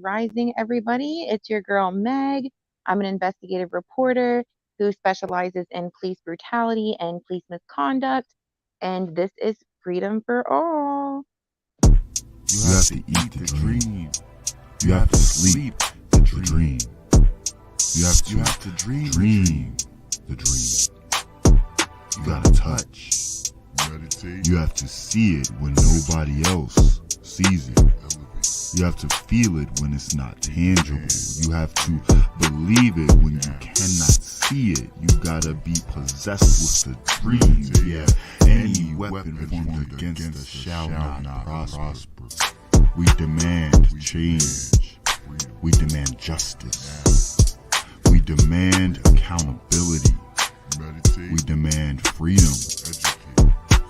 Rising, everybody. It's your girl, Meg. I'm an investigative reporter who specializes in police brutality and police misconduct, and this is Freedom for All. You have to eat the dream. You have to sleep the dream. You have to dream the dream. You gotta touch. Meditate. You have to see it when nobody else sees it. You have to feel it when it's not tangible. You have to believe it when you cannot see it. You gotta be possessed with the dream. Yeah, any weapon formed against us shall not prosper. We demand change. We demand justice. We demand accountability. We demand freedom.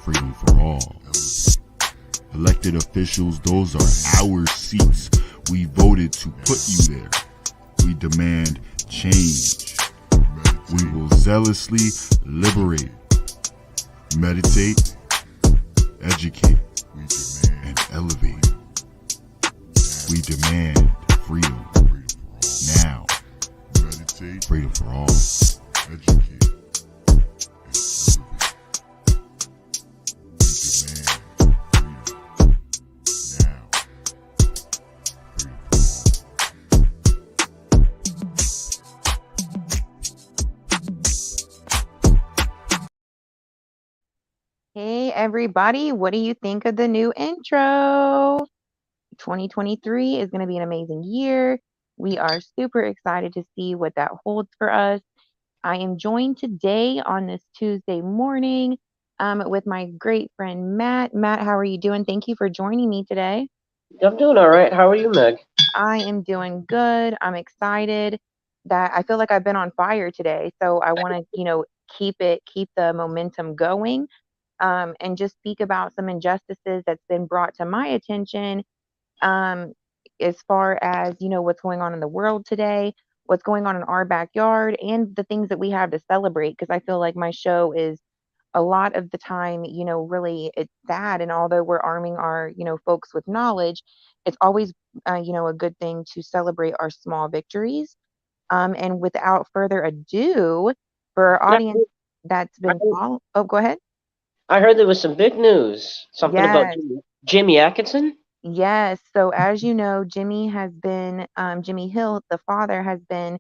Freedom for all. Elected officials, those are our seats. We voted to put you there. We demand change. We will zealously liberate, meditate, educate, and elevate. We demand freedom now. Freedom for all. Educate. Hey, everybody. What do you think of the new intro? 2023 is going to be an amazing year. We are super excited to see what that holds for us. I am joined today on this Tuesday morning with my great friend Matt. Matt, how are you doing? Thank you for joining me today. I'm doing all right. How are you, Meg? I am doing good. I'm excited that I feel like I've been on fire today. So I want to, keep the momentum going and just speak about some injustices that's been brought to my attention um, as far as, what's going on in the world today, what's going on in our backyard, and the things that we have to celebrate. Because I feel like my show is a lot of the time, really it's sad. And although we're arming our, folks with knowledge, it's always, a good thing to celebrate our small victories. And without further ado, for our audience that's been following, oh, go ahead. I heard there was some big news. Something about Yes. Jimmy Atkinson? Yes. So as you know, Jimmy Hill, the father, has been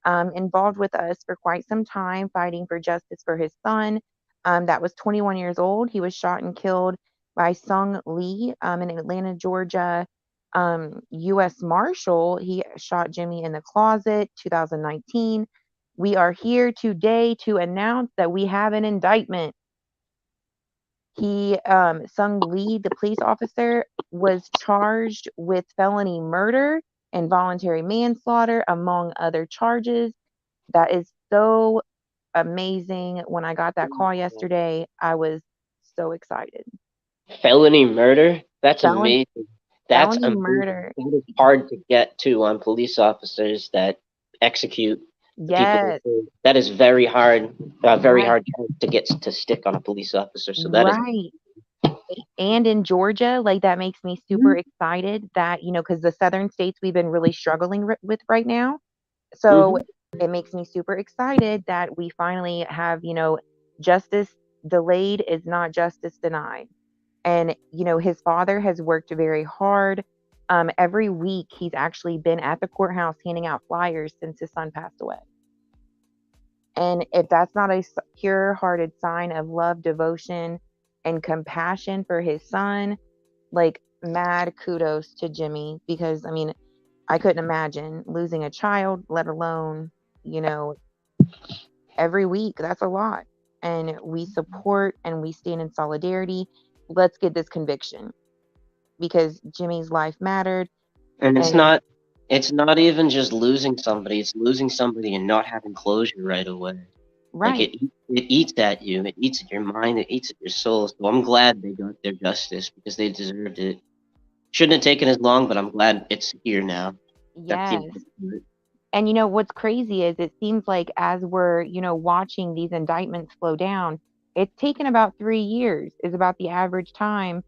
involved with us for quite some time, fighting for justice for his son. That was 21 years old. He was shot and killed by Sung Lee, in Atlanta, Georgia. U.S. Marshal, he shot Jimmy in the closet, 2019. We are here today to announce that we have an indictment. Sung Lee, the police officer, was charged with felony murder and voluntary manslaughter, among other charges. That is so amazing. When I got that call yesterday, I was so excited. Felony murder? That's Felon- amazing. That's felony amazing. murder. That is hard to get to on police officers that execute the Yes. people. That is very hard. Very Right. hard to get to stick on a police officer. So that is Right. And in Georgia, like that makes me super excited that, because the southern states we've been really struggling with right now. So it makes me super excited that we finally have, justice delayed is not justice denied. And, his father has worked very hard. Every week he's actually been at the courthouse handing out flyers since his son passed away. And if that's not a pure-hearted sign of love, devotion, and compassion for his son, like mad kudos to Jimmy, because I mean, I couldn't imagine losing a child, let alone, every week. That's a lot. And we support and we stand in solidarity. Let's get this conviction because Jimmy's life mattered. And it's not even just losing somebody, it's losing somebody and not having closure right away. Right. Like it eats at you, it eats at your mind, it eats at your soul. So I'm glad they got their justice because they deserved it. Shouldn't have taken as long, but I'm glad it's here now. Yes. And what's crazy is it seems like as we're, watching these indictments slow down, it's taken about 3 years is about the average time,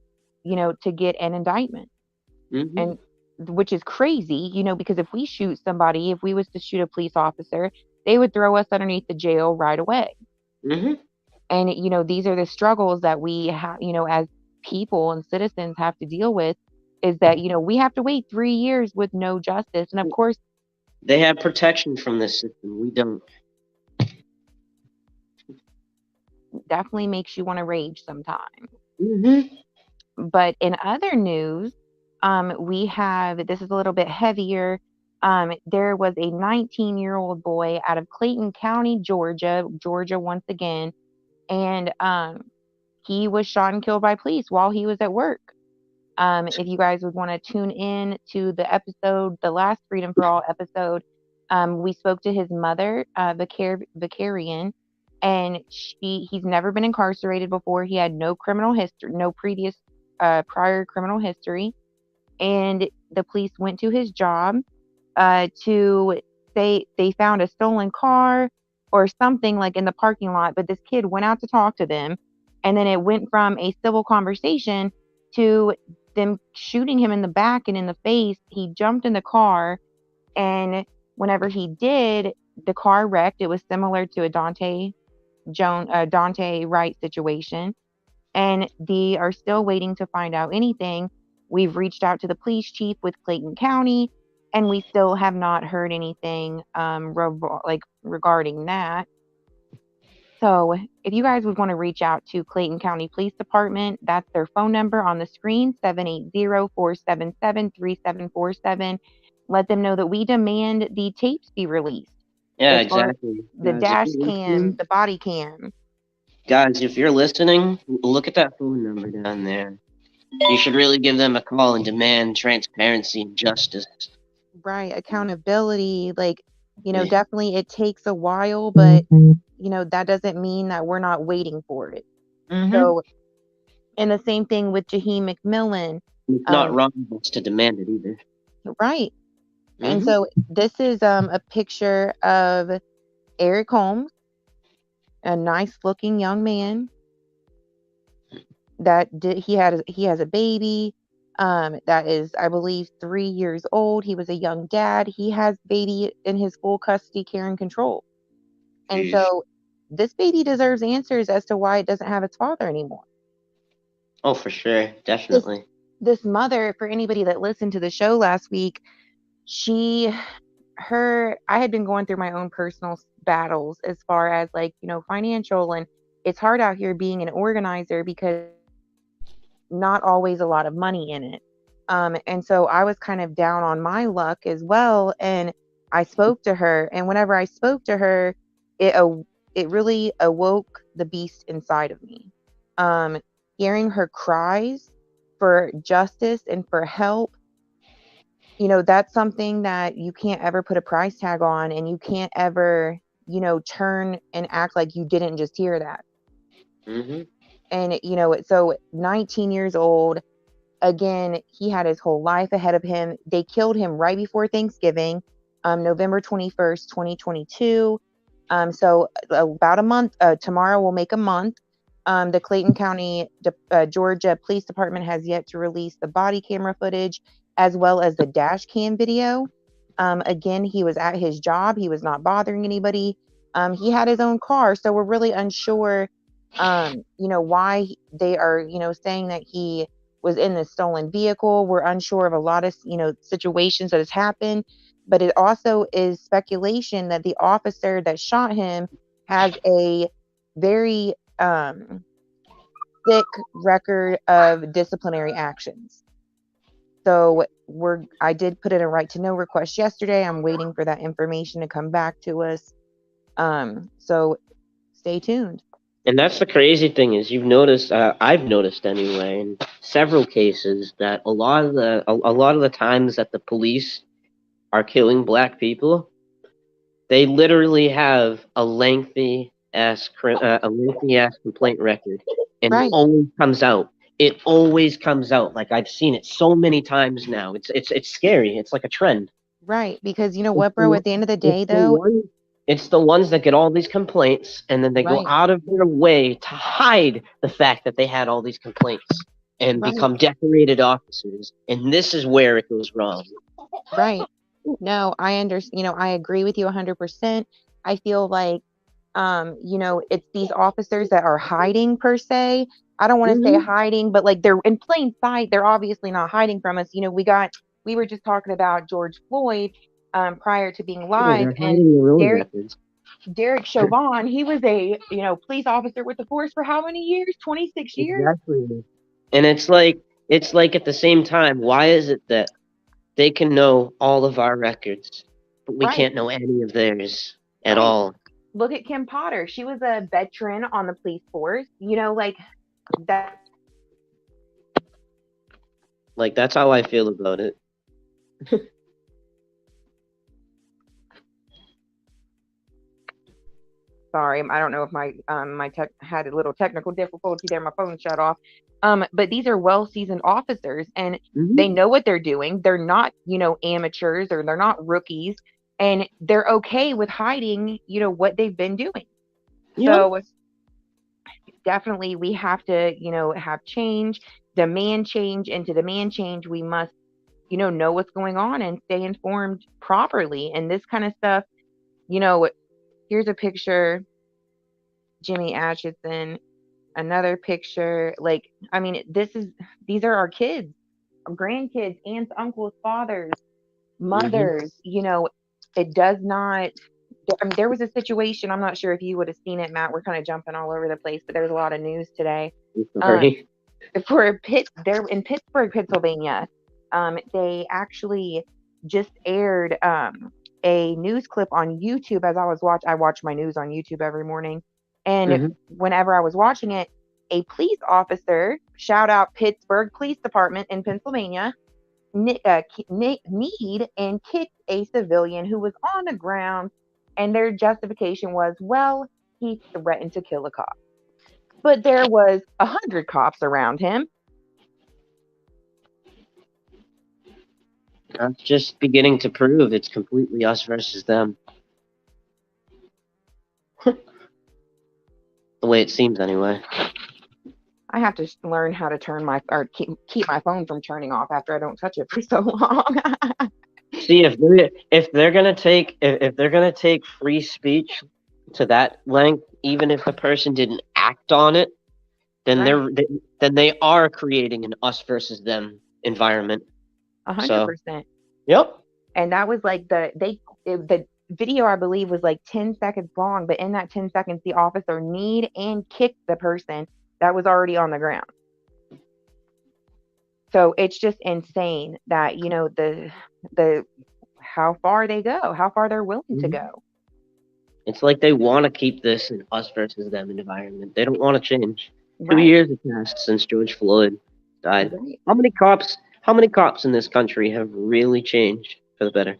to get an indictment. Mm-hmm. And which is crazy, because if we shoot somebody, if we was to shoot a police officer, they would throw us underneath the jail right away. Hmm. And these are the struggles that we have, as people and citizens have to deal with, is that we have to wait 3 years with no justice. And of course, They have protection from this system. We don't. definitely makes you want to rage sometimes. Hmm. But in other news, we have, this is a little bit heavier. There was a 19-year-old boy out of Clayton County, Georgia once again, and he was shot and killed by police while he was at work. If you guys would want to tune in to the episode, the last Freedom for All episode, we spoke to his mother, Vicarian, and he's never been incarcerated before. He had no criminal history, no previous prior criminal history, and the police went to his job to say they found a stolen car or something like in the parking lot, but this kid went out to talk to them, and then it went from a civil conversation to them shooting him in the back and in the face. He jumped in the car, and whenever he did, the car wrecked. It was similar to a Dante Wright situation, and they are still waiting to find out anything. We've reached out to the police chief with Clayton County, and we still have not heard anything regarding that. So, if you guys would want to reach out to Clayton County Police Department, that's their phone number on the screen, 780-477-3747. Let them know that we demand the tapes be released. Yeah, As far exactly. the dash cam, the body cam. Guys, if you're listening, look at that phone number down there. You should really give them a call and demand transparency and justice. Right, accountability, Yeah. definitely it takes a while, but that doesn't mean that we're not waiting for it. Mm-hmm. So, and the same thing with Jaheim McMillan. It's not wrong of us to demand it either. Right. And Mm-hmm. so this is a picture of Eric Holmes, a nice looking young man he has a baby that is, I believe, 3 years old. He was a young dad. He has baby in his full custody, care, and control. And Jeez. so this baby deserves answers as to why it doesn't have its father anymore. Oh, for sure. This Definitely. this mother, for anybody that listened to the show last week, I had been going through my own personal battles as far as financial, and it's hard out here being an organizer because not always a lot of money in it. And so I was kind of down on my luck as well. And I spoke to her, and whenever I spoke to her, it really awoke the beast inside of me. Hearing her cries for justice and for help, that's something that you can't ever put a price tag on, and you can't ever, turn and act like you didn't just hear that. Mm-hmm. And, so 19 years old, again, he had his whole life ahead of him. They killed him right before Thanksgiving, November 21st, 2022. So about a month, tomorrow will make a month. The Clayton County, Georgia Police Department has yet to release the body camera footage as well as the dash cam video. Again, he was at his job. He was not bothering anybody. He had his own car. So we're really unsure, why they are, saying that he was in the stolen vehicle. We're unsure of a lot of, situations that has happened, but it also is speculation that the officer that shot him has a very thick record of disciplinary actions. So I did put in a right to know request yesterday. I'm waiting for that information to come back to us. So stay tuned. And that's the crazy thing is you've noticed, I've noticed anyway, in several cases that a lot of the times that the police are killing black people, they literally have a lengthy ass complaint record, and Right. It always comes out. Like I've seen it so many times now. It's scary. It's like a trend. Right. Because you know It's what, bro, the, at the end of the it's day the though, one. It's the ones that get all these complaints, and then they go right. out of their way to hide the fact that they had all these complaints. and Right. become decorated officers. And this is where it goes wrong. Right. No, I understand. I agree with you 100%. I feel like, it's these officers that are hiding per se. I don't want to say Mm-hmm. hiding, but like they're in plain sight. They're obviously not hiding from us. We were just talking about George Floyd, prior to being Yeah, live, they're and hiding their own Derek records. Derek Chauvin, he was a police officer with the force for how many years? 26 years. Exactly. And it's like at the same time, why is it that they can know all of our records, but we Right. can't know any of theirs at Right. all? Look at Kim Potter. She was a veteran on the police force. Like that. Like that's how I feel about it. Sorry, I don't know if my tech had a little technical difficulty there. My phone shut off. But these are well seasoned officers, and Hmm. they know what they're doing. They're not amateurs, or they're not rookies, and they're okay with hiding what they've been doing. Yep. So definitely we have to have change, demand change, and to demand change we must know what's going on and stay informed properly. And this kind of stuff, you know here's a picture, Jimmy Atchison, another picture. Like, I mean, these are our kids, our grandkids, aunts, uncles, fathers, Hmm. mothers. It does not. I mean, there was a situation. I'm not sure if you would have seen it, Matt. We're kind of jumping all over the place, but there's a lot of news today. I'm Um, sorry. they're in Pittsburgh, Pennsylvania. They actually just aired a news clip on YouTube. As I watch my news on YouTube every morning, and Hmm. whenever I was watching it, a police officer, shout out Pittsburgh Police Department in Pennsylvania, kneed and kicked a civilian who was on the ground, and their justification was, well, he threatened to kill a cop, but there was 100 cops around him. That's just beginning to prove it's completely us versus them. The way it seems, anyway. I have to learn how to turn my or keep my phone from turning off after I don't touch it for so long. See, if they're gonna take free speech to that length, even if the person didn't act on it, then Right, then they are creating an us versus them environment. a hundred So, percent. yep. And that was like the video, I believe, was like 10 seconds long, but in that 10 seconds, the officer kneed and kicked the person that was already on the ground. So it's just insane that the how far they go, how far they're willing to Mhm. go. It's like they want to keep this an us versus them environment. They don't want to change. Two Right, years have passed since George Floyd died. right. How many cops? How many cops in this country have really changed for the better?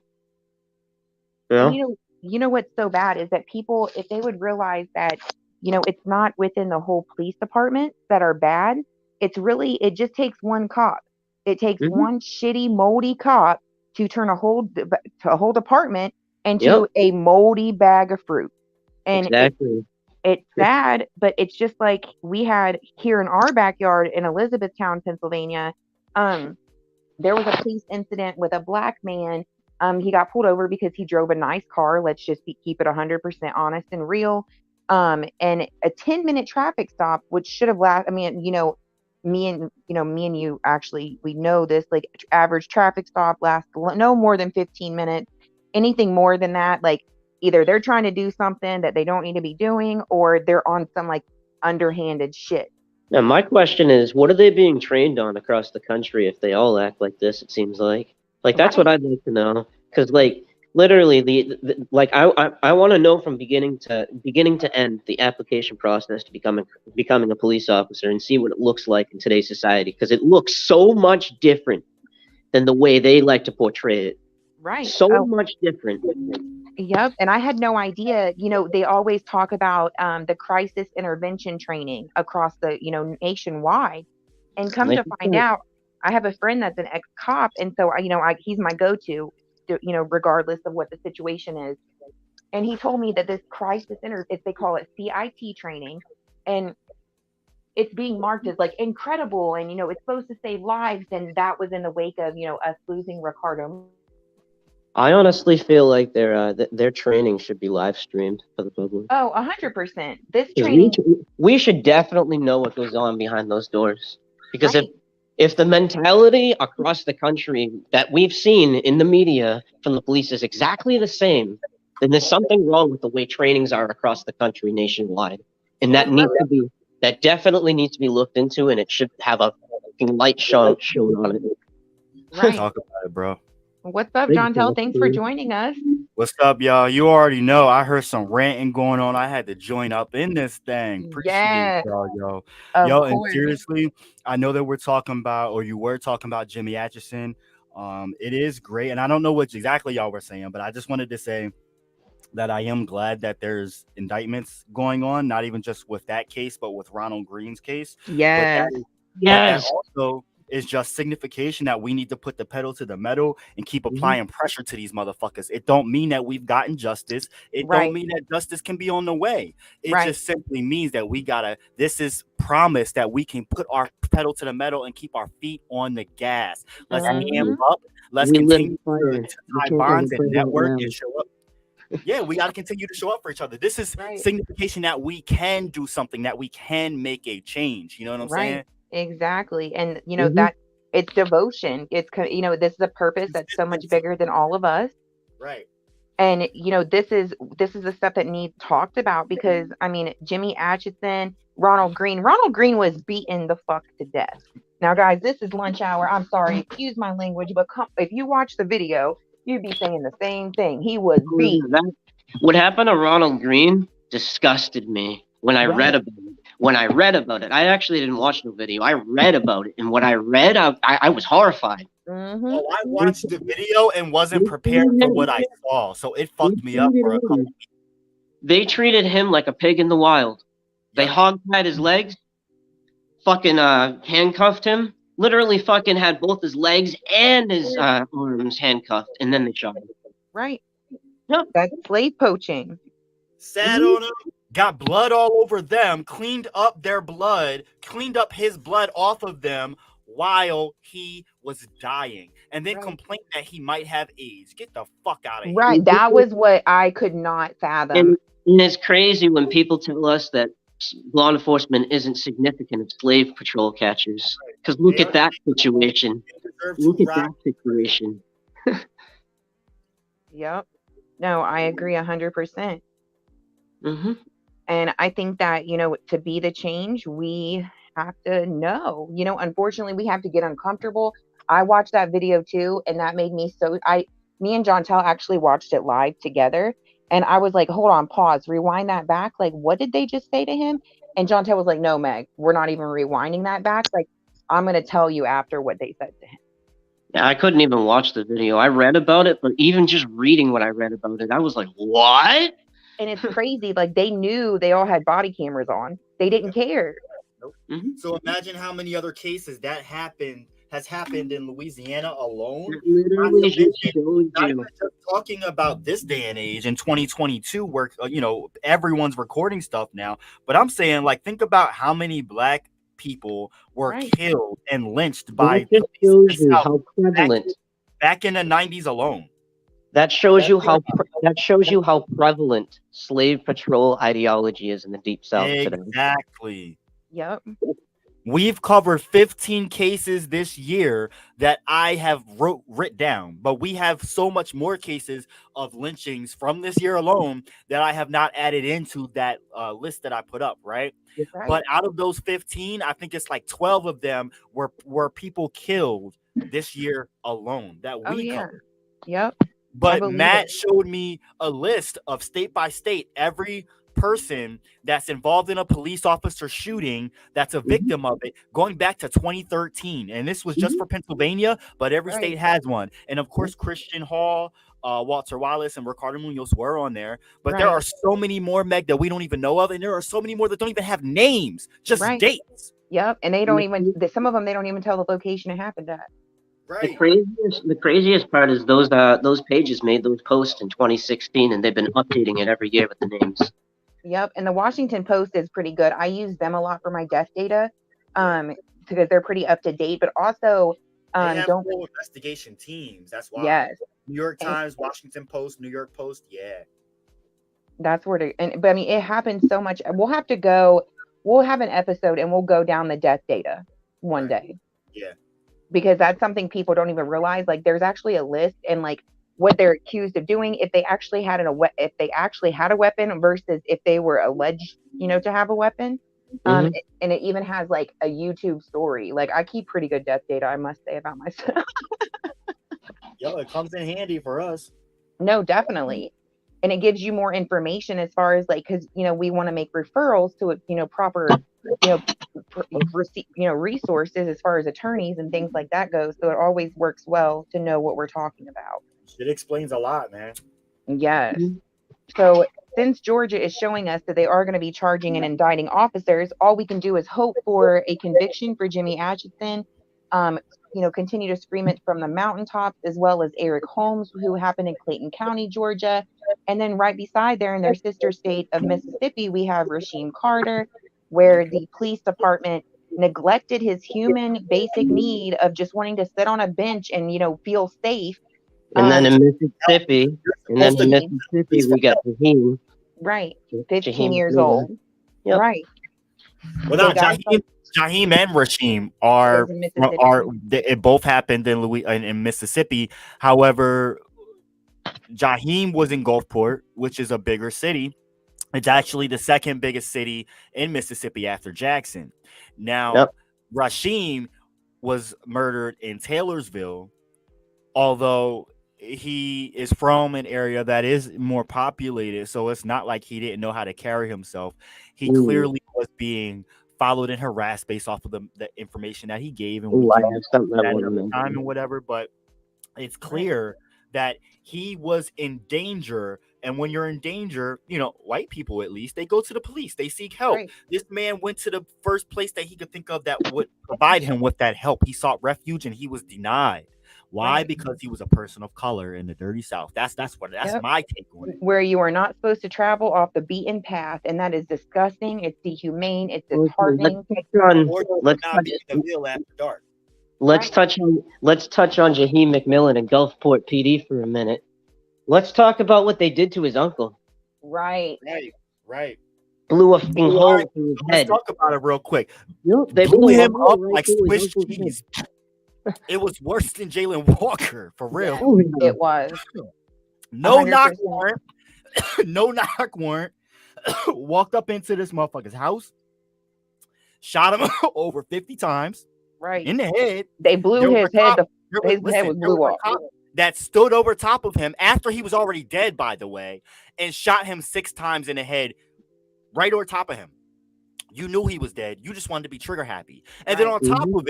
You And know? what's so bad is that people, if they would realize that, it's not within the whole police department that are bad. It just takes one cop. It takes Hmm. one shitty, moldy cop to turn a whole department into Yep. a moldy bag of fruit. And Exactly. it's sad, but it's just like we had here in our backyard in Elizabethtown, Pennsylvania. Um, there was a police incident with a black man. He got pulled over because he drove a nice car. Let's just keep it 100% honest and real. And a 10-minute traffic stop, which should have lasted. I mean, me and you actually, we know this. Like, average traffic stop lasts no more than 15 minutes. Anything more than that, like, either they're trying to do something that they don't need to be doing, or they're on some like underhanded shit. Now, my question is, what are they being trained on across the country if they all act like this? It seems like that's what Right. I'd like to know. Because like literally, the like I want to know from beginning to end the application process to becoming a police officer and see what it looks like in today's society. Because it looks so much different than the way they like to portray it. Right. So Oh, much different. yep, and I had no idea. They always talk about the crisis intervention training across the, nationwide. And come Like to find out, I have a friend that's an ex-cop, and so he's my go-to, regardless of what the situation is. And he told me that this crisis if they call it CIT training, and it's being marked as like incredible, and it's supposed to save lives, and that was in the wake of us losing Ricardo. I honestly feel like their training should be live streamed for the public. Oh, 100%. This Because training, we should definitely know what goes on behind those doors. Because right? if the mentality across the country that we've seen in the media from the police is exactly the same, then there's something wrong with the way trainings are across the country nationwide. And that definitely needs to be looked into, and it should have a fucking light shown on it. Right. Talk about it, bro. What's up, John Tell? Thanks for joining us. What's up, y'all? You already know. I heard some ranting going on. I had to join up in this thing. Appreciate Yes, y'all, yo. of Yo, and course. seriously, I know that we're talking about, or you were talking about Jimmy Atchison. It is great, and I don't know what exactly y'all were saying, but I just wanted to say that I am glad that there's indictments going on, not even just with that case, but with Ronald Green's case. Yes. But that also is just signification that we need to put the pedal to the metal and keep applying pressure to these motherfuckers. It don't mean that we've gotten justice. It don't mean that justice can be on the way. It just simply means that this is promise that we can put our pedal to the metal and keep our feet on the gas. Let's amp up. Let's continue to tie bonds and network and show up. Yeah, we got to continue to show up for each other. This is signification that we can do something, that we can make a change. You know what I'm saying? Exactly. And that it's devotion. It's this is a purpose that's so much bigger than all of us. Right. And this is the stuff that needs talked about, because I mean, Jimmy Atchison, Ronald Green was beaten the fuck to death. Now, guys, this is lunch hour. I'm sorry, excuse my language, but if you watch the video, you'd be saying the same thing. He was beat. What happened to Ronald Green disgusted me when I read about it. When I read about it, I actually didn't watch the video. I read about it, and what I read, I was horrified. Oh, I watched the video and wasn't prepared for what I saw, so it fucked me up for a couple weeks. They treated him like a pig in the wild. They hog-tied his legs, fucking handcuffed him, literally fucking had both his legs and his arms handcuffed, and then they shot him. Right. Yep. That's slave poaching. Sat on him, got blood all over them, cleaned up their blood, cleaned up his blood off of them while he was dying, and then complained that he might have AIDS. Get the fuck out of here. Right. That was what I could not fathom. And it's crazy when people tell us that law enforcement isn't significant as slave patrol catchers. Because look at that situation. Look at that situation. Yep. No, I agree 100%. And I think that, to be the change, we have to know, unfortunately, we have to get uncomfortable. I watched that video too, and that made me me and John Tell actually watched it live together. And I was like, hold on, pause, rewind that back. Like, what did they just say to him? And John Tell was like, no, Meg, we're not even rewinding that back. Like, I'm going to tell you after what they said to him. Yeah, I couldn't even watch the video. I read about it, but even just reading what I read about it, I was like, what? And it's crazy. Like, they knew they all had body cameras on. They didn't care. So imagine how many other cases that has happened in Louisiana alone. Literally not even just talking about this day and age in 2022, where everyone's recording stuff now. But I'm saying, like, think about how many black people were killed and lynched by police how prevalent back in the 90s alone. That shows you how prevalent slave patrol ideology is in the Deep South today. Exactly. Yep. We've covered 15 cases this year that I have written down, but we have so much more cases of lynchings from this year alone that I have not added into that list that I put up, right? But out of those 15, I think it's like 12 of them were people killed this year alone that we covered. Yep. But Matt showed me a list of state by state, every person that's involved in a police officer shooting that's a victim of it, going back to 2013. And this was just for Pennsylvania, but every state has one. And of course, Christian Hall, Walter Wallace, and Ricardo Munoz were on there. But there are so many more, Meg, that we don't even know of. And there are so many more that don't even have names, just dates. Yep. And they don't even, some of them, they don't even tell the location it happened at. Right. The craziest part is those pages made those posts in 2016, and they've been updating it every year with the names. Yep. And the Washington Post is pretty good. I use them a lot for my death data, because they're pretty up to date. But also, They have don't. whole investigation teams. That's why. Yes. New York And Times, Washington Post, New York Post. Yeah. that's where to. But I mean, it happens so much. We'll have to go. We'll have an episode and we'll go down the death data one Right. day, Yeah. because that's something people don't even realize. Like, there's actually a list, and like what they're accused of doing, if they actually had if they actually had a weapon versus if they were alleged, to have a weapon. Mhm. And it even has like a YouTube story. Like, I keep pretty good death data, I must say, about myself. Yo, it comes in handy for us. No, definitely. And it gives you more information as far as like, because we want to make referrals to proper you know resources as far as attorneys and things like that goes. So it always works well to know what we're talking about. Shit explains a lot, man. Yes. Mhm. So since Georgia is showing us that they are going to be charging and indicting officers, all we can do is hope for a conviction for Jimmy Atchison. Um, continue to scream it from the mountaintops, as well as Eric Holmes, who happened in Clayton County, Georgia. And then right beside there, in their sister state of Mississippi, we have Rasheem Carter, where the police department neglected his human basic need of just wanting to sit on a bench and feel safe. And then in Mississippi, Jaheim. we got Jaheim. Right, 15 Jaheim years McMillan. old. Yep. Right. Well, So no, guys, Jaheim and Rasheem are is in Mississippi. it both happened in Mississippi. However, Jaheim was in Gulfport, which is a bigger city. It's actually the second biggest city in Mississippi after Jackson. Now, Yep. Rasheem was murdered in Taylorsville, although he is from an area that is more populated, so it's not like he didn't know how to carry himself. He Ooh. clearly was being followed and harassed based off of the information that he gave, and Ooh, we I can have something I that want to at the mention. time and whatever. But it's clear that he was in danger. And when you're in danger, white people, at least, they go to the police. They seek help. Right. This man went to the first place that he could think of that would provide him with that help. He sought refuge and he was denied. Why? Right. Because he was a person of color in the dirty South. That's Yep. my take on it. Where you are not supposed to travel off the beaten path, and that is disgusting. It's dehumane. It's disheartening. Let's touch on Jaheim McMillan and Gulfport PD for a minute. Let's talk about what they did to his uncle. Right. Blew a fucking hole through his head. Let's talk about it real quick. They blew him a hole up right like through his Swiss uncle's head. cheese. It was worse than Jalen Walker, for real. It was. No 100%. knock warrant. No knock warrant. Walked up into this motherfucker's house, shot him over 50 times. Right. In the head. They blew his head. His head was blew off. That stood over top of him after he was already dead, by the way, and shot him 6 times in the head, right over top of him. You knew he was dead. You just wanted to be trigger happy. And then on top of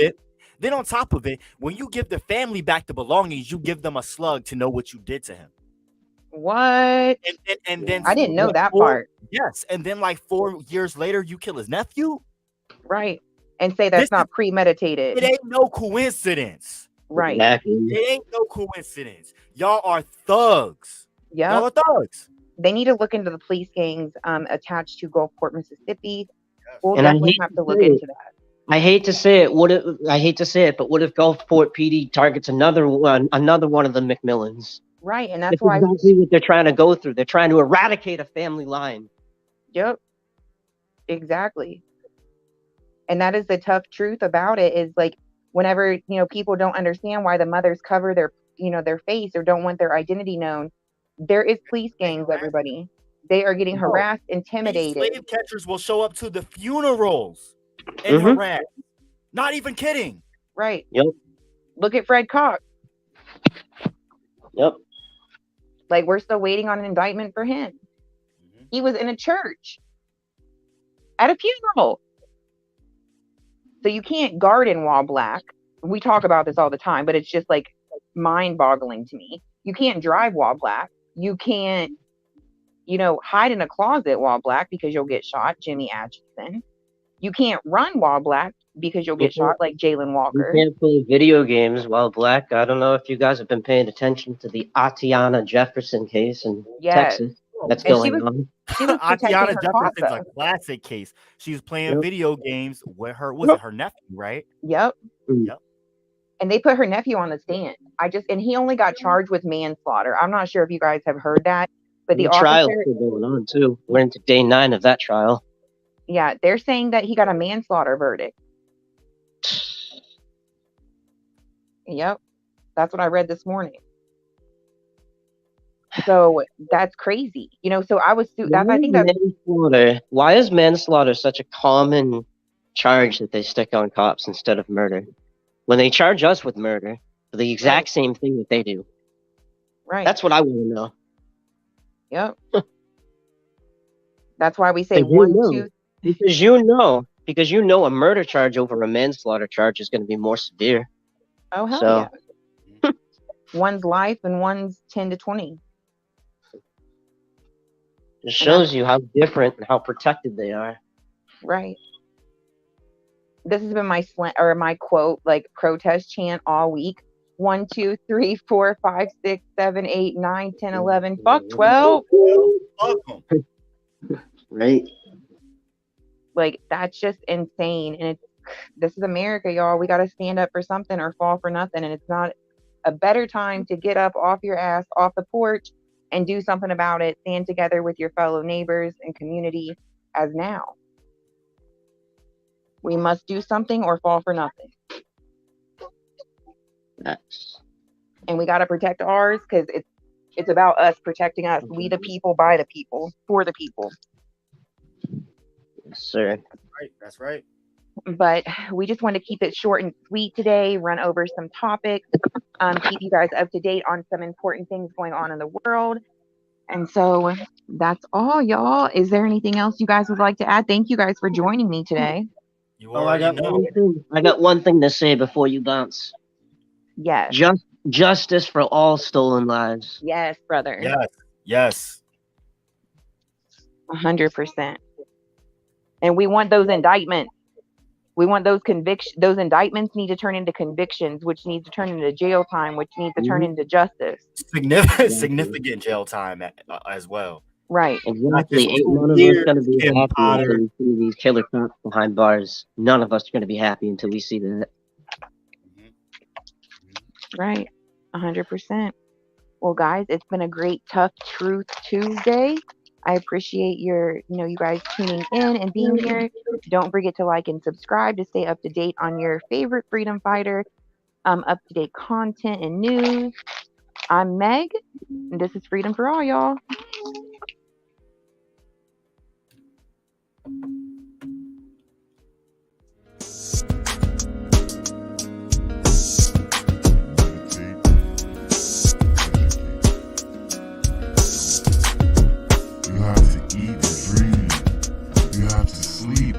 it, when you give the family back the belongings, you give them a slug to know what you did to him. What? And then I didn't know that part. Yes, and then like 4 years later, you kill his nephew. Right, and say that's not premeditated. It ain't no coincidence. Right. Exactly. It ain't no coincidence. Y'all are thugs. Yeah. Y'all are thugs. They need to look into the police gangs attached to Gulfport, Mississippi. We'll And definitely have to look into that. I hate to say it. But what if Gulfport PD targets another one of the McMillans? Right, and that's why exactly what they're trying to go through. They're trying to eradicate a family line. Yep. Exactly. And that is the tough truth about it, is like, whenever people don't understand why the mothers cover their their face or don't want their identity known, there is police gangs. Everybody, they are getting harassed, intimidated. These slave catchers will show up to the funerals and harass. Not even kidding. Right. Yep. Look at Fred Cox. Yep. Like, we're still waiting on an indictment for him. He was in a church at a funeral. So you can't garden while black. We talk about this all the time, but it's just like mind-boggling to me. You can't drive while black. You can't, hide in a closet while black because you'll get shot, Jimmy Atchison. You can't run while black because you'll get shot, like Jalen Walker. You can't play video games while black. I don't know if you guys have been paying attention to the Atiana Jefferson case in Texas. that's And going on. she was protecting Atiana her Jefferson's casa. a classic case. She was playing Yep. video games with her nephew, right? Yep. Mm. Yep. And they put her nephew on the stand. And he only got charged with manslaughter. I'm not sure if you guys have heard that, but the The trial's officer, still going on too. We're into day 9 of that trial. yeah, they're saying that he got a manslaughter verdict. Yep. That's what I read this morning. So that's crazy. So I was I think that Why is manslaughter such a common charge that they stick on cops instead of murder? When they charge us with murder for the exact same thing that they do. right. That's what I want to know. Yep. That's why we say Because you know a murder charge over a manslaughter charge is going to be more severe. Oh hell So, yeah. One's life and one's 10 to 20. it shows you how different and how protected they are. Right. This has been my quote, like protest chant all week. 1, 2, 3, 4, 5, 6, 7, 8, 9, 10, 11. Fuck 12. Fuck 'em. Right? Like that's just insane. And this is America, y'all. We got to stand up for something or fall for nothing. And it's not a better time to get up off your ass, off the porch, and do something about it. Stand together with your fellow neighbors and community as now. We must do something or fall for nothing. And we got to protect ours because it's about us protecting us. We the people, by the people, for the people. Yes, sir. That's right. But we just want to keep it short and sweet today, run over some topics, keep you guys up to date on some important things going on in the world. And so that's all, y'all. Is there anything else you guys would like to add? Thank you guys for joining me today. You already know. I got one thing to say before you bounce. Yes. Justice for all stolen lives. Yes, brother. Yes. 100%. And we want those indictments. We want those convictions. Those indictments need to turn into convictions, which needs to turn into jail time, which needs to turn into justice. Significant jail time as well. Right. Exactly. Ain't none of us gonna be happy until we see these killer cops behind bars. None of us are gonna be happy until we see that. Right. 100%. Well, guys, it's been a great Tough Truth Tuesday. I appreciate you guys tuning in and being here. Don't forget to like and subscribe to stay up to date on your favorite freedom fighter, up to date content and news. I'm Meg, and this is Freedom for All, y'all. You have to eat and dream. You have to sleep